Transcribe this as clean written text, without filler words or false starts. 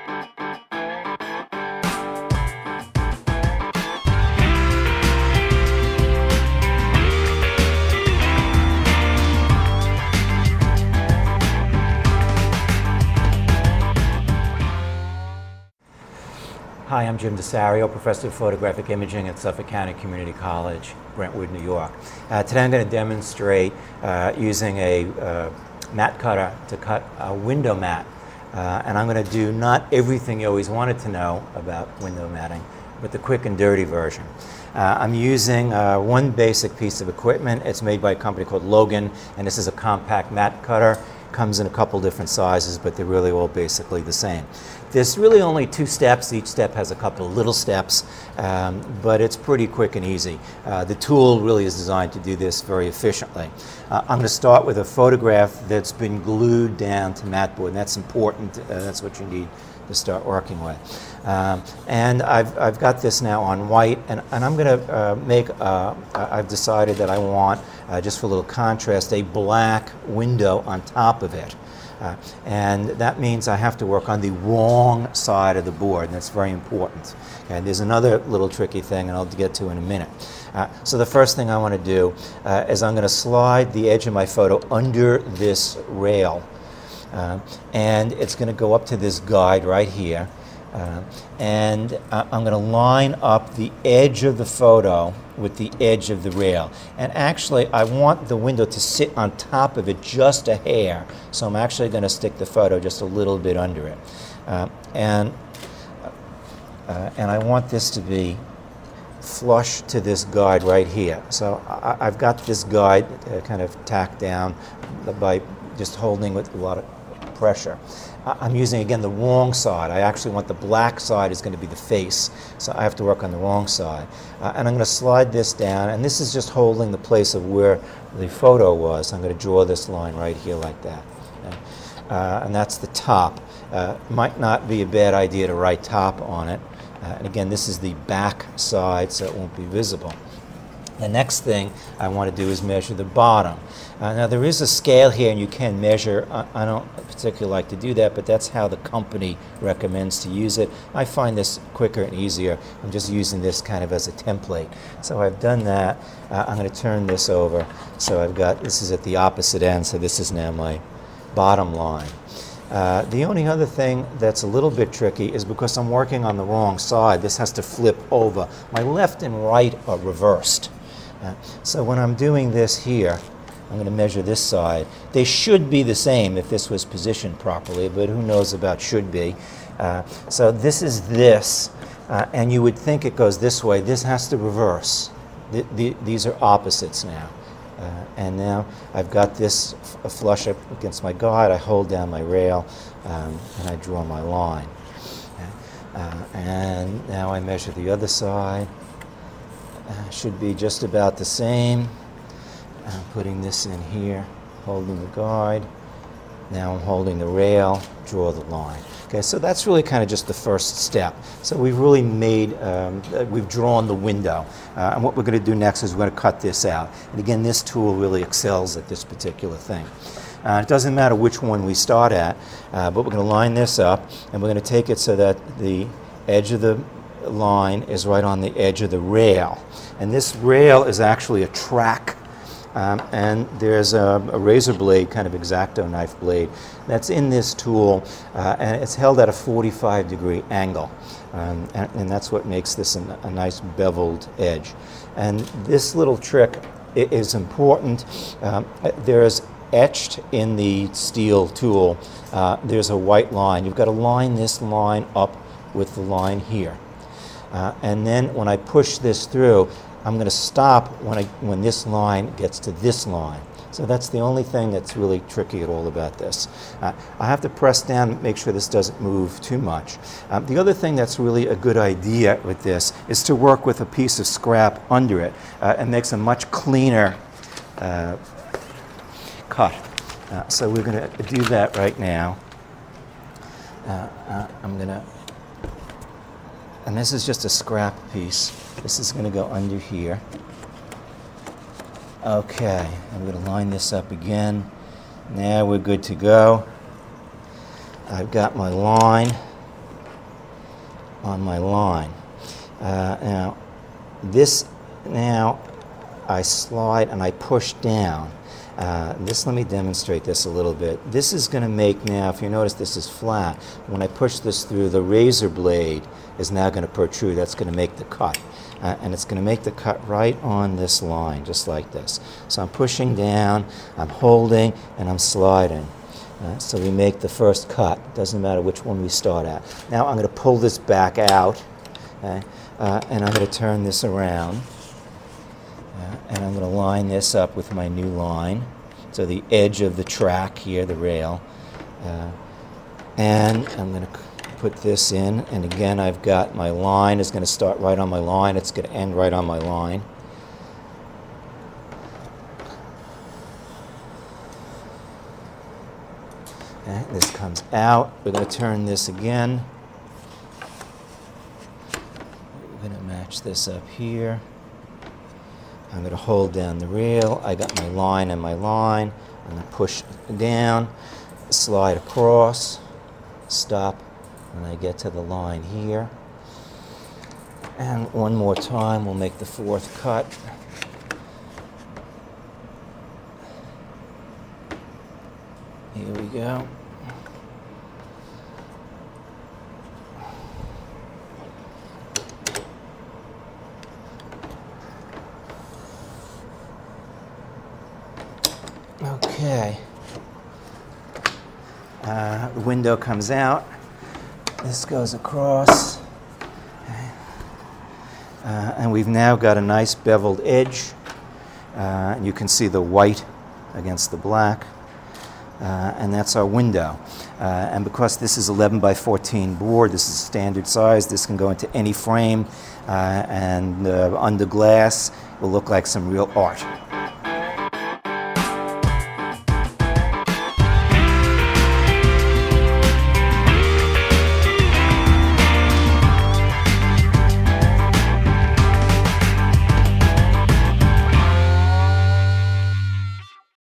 Hi, I'm Jim DeSario, Professor of Photographic Imaging at Suffolk County Community College, Brentwood, New York. Today I'm going to demonstrate using a mat cutter to cut a window mat. And I'm going to do not everything you always wanted to know about window matting, but the quick and dirty version. I'm using one basic piece of equipment. It's made by a company called Logan, and this is a compact mat cutter. Comes in a couple different sizes, but they're really all basically the same. There's really only 2 steps. Each step has a couple of little steps, but it's pretty quick and easy. The tool really is designed to do this very efficiently. I'm going to start with a photograph that's been glued down to mat board, and that's important. That's what you need to start working with. And I've got this now on white, and I'm going to I've decided that I want, just for a little contrast, a black window on top of it. And that means I have to work on the wrong side of the board, and that's very important. And there's another little tricky thing, and I'll get to in a minute. So the first thing I want to do is I'm going to slide the edge of my photo under this rail, and it's going to go up to this guide right here. And I'm going to line up the edge of the photo with the edge of the rail. And actually, I want the window to sit on top of it just a hair, so I'm actually going to stick the photo just a little bit under it. And I want this to be flush to this guide right here. So I've got this guide kind of tacked down by just holding with a lot of pressure. I'm using, again, the wrong side. I actually want the black side is going to be the face, so I have to work on the wrong side. And I'm going to slide this down, and this is just holding the place of where the photo was. I'm going to draw this line right here like that. And that's the top. Might not be a bad idea to write top on it. And again, this is the back side, so it won't be visible. The next thing I want to do is measure the bottom. Now there is a scale here, and you can measure. I don't particularly like to do that, but that's how the company recommends to use it. I find this quicker and easier. I'm just using this kind of as a template. So I've done that. I'm going to turn this over. So I've got, this is at the opposite end, so this is now my bottom line. The only other thing that's a little bit tricky is because I'm working on the wrong side, this has to flip over. My left and right are reversed. So when I'm doing this here, I'm going to measure this side. They should be the same if this was positioned properly, but who knows about should be. So this is this, and you would think it goes this way. This has to reverse. These are opposites now. And now I've got this flush up against my guide. I hold down my rail, and I draw my line. And now I measure the other side. Should be just about the same. I'm putting this in here, holding the guide. Now I'm holding the rail, draw the line. Okay, so that's really kind of just the first step. So we've really made, we've drawn the window. And what we're going to do next is we're going to cut this out. And again, this tool really excels at this particular thing. It doesn't matter which one we start at, but we're going to line this up, and we're going to take it so that the edge of the line is right on the edge of the rail. And this rail is actually a track. And there's a razor blade, kind of X-Acto knife blade, that's in this tool, and it's held at a 45-degree angle. And that's what makes this a nice beveled edge. And this little trick is important. There's etched in the steel tool, there's a white line. You've got to line this line up with the line here. And then when I push this through, I'm going to stop when this line gets to this line. So that's the only thing that's really tricky at all about this. I have to press down and make sure this doesn't move too much. The other thing that's really a good idea with this is to work with a piece of scrap under it. It makes a much cleaner cut. So we're going to do that right now. I'm going to, and this is just a scrap piece. This is going to go under here. Okay, I'm going to line this up again. Now we're good to go. I've got my line. on my line. Now I slide and I push down. Let me demonstrate this a little bit. This is going to make now, if you notice this is flat, when I push this through, the razor blade is now going to protrude. That's going to make the cut. And it's going to make the cut right on this line, just like this. So I'm pushing down, I'm holding, and I'm sliding. So we make the first cut. Doesn't matter which one we start at. Now I'm going to pull this back out, and I'm going to turn this around. And I'm going to line this up with my new line. So the edge of the track here, the rail. And I'm going to put this in. And again, I've got my line is going to start right on my line. It's going to end right on my line. And this comes out. We're going to turn this again. We're going to match this up here. I'm going to hold down the rail. I got my line and my line. I'm going to push down, slide across, stop, and I get to the line here. And one more time, we'll make the fourth cut. Here we go. Okay, the window comes out, this goes across, and we've now got a nice beveled edge, and you can see the white against the black, and that's our window. And because this is 11 by 14 board, this is standard size, this can go into any frame, and under glass will look like some real art.